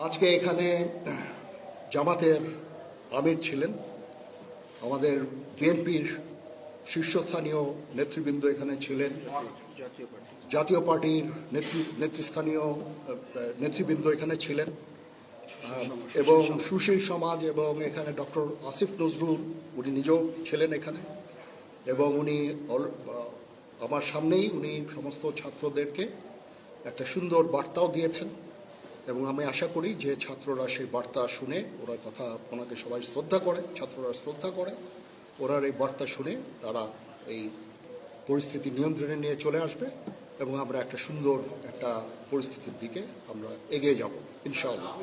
আজকে এখানে জামাতের আমির ছিলেন, আমাদের বিএনপির শীর্ষস্থানীয় নেতৃবৃন্দ এখানে ছিলেন, জাতীয় পার্টির নেতৃস্থানীয় নেতৃবৃন্দ এখানে ছিলেন এবং সুশীল সমাজ এবং এখানে ডক্টর আসিফ নজরুল উনি নিজেও ছিলেন এখানে এবং উনি আমার সামনেই উনি সমস্ত ছাত্রদেরকে একটা সুন্দর বার্তাও দিয়েছেন এবং আমি আশা করি যে ছাত্ররা সেই বার্তা শুনে ওনার কথা ওনাকে সবাই শ্রদ্ধা করে, ছাত্ররা শ্রদ্ধা করে, ওনার এই বার্তা শুনে তারা এই পরিস্থিতি নিয়ন্ত্রণে নিয়ে চলে আসবে এবং আমরা একটা সুন্দর একটা পরিস্থিতির দিকে আমরা এগিয়ে যাব ইনশাআল্লাহ।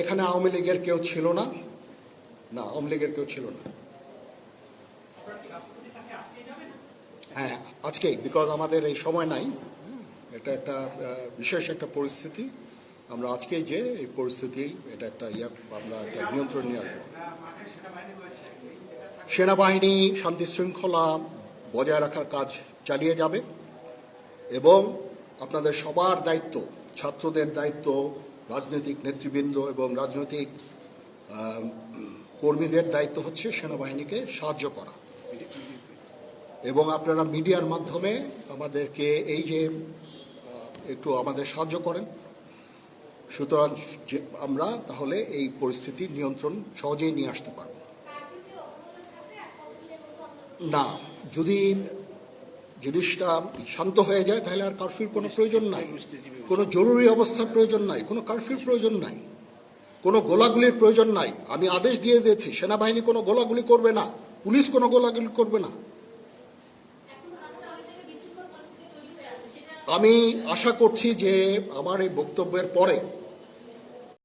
এখানে আওয়ামী লীগের কেউ ছিল না, আওয়ামী লীগের কেউ ছিল না। হ্যাঁ, আজকেই, বিকজ আমাদের এই সময় নাই, এটা একটা বিশেষ একটা পরিস্থিতি, আমরা আজকেই যে এই পরিস্থিতি এটা একটা আমরা একটা নিয়ন্ত্রণ নিয়ে আসবো। সেনাবাহিনী শান্তি শৃঙ্খলা বজায় রাখার কাজ চালিয়ে যাবে এবং আপনাদের সবার দায়িত্ব, ছাত্রদের দায়িত্ব, রাজনৈতিক নেতৃবৃন্দ এবং রাজনৈতিক কর্মীদের দায়িত্ব হচ্ছে সেনাবাহিনীকে সাহায্য করা এবং আপনারা মিডিয়ার মাধ্যমে আমাদেরকে এই যে একটু আমাদের সাহায্য করেন, সুতরাং আমরা তাহলে এই পরিস্থিতি নিয়ন্ত্রণ সহজেই নিয়ে আসতে পারব। না, যদি জিনিসটা শান্ত হয়ে যায় তাহলে আর কারফিউর কোনো প্রয়োজন নাই, কোনো জরুরি অবস্থার প্রয়োজন নাই, কোনো কারফিউর প্রয়োজন নাই, কোনো গোলাগুলির প্রয়োজন নাই। আমি আদেশ দিয়ে দিয়েছি সেনাবাহিনী কোনো গোলাগুলি করবে না, পুলিশ কোনো গোলাগুলি করবে না। আমি আশা করছি যে আমার এই বক্তব্যের পরে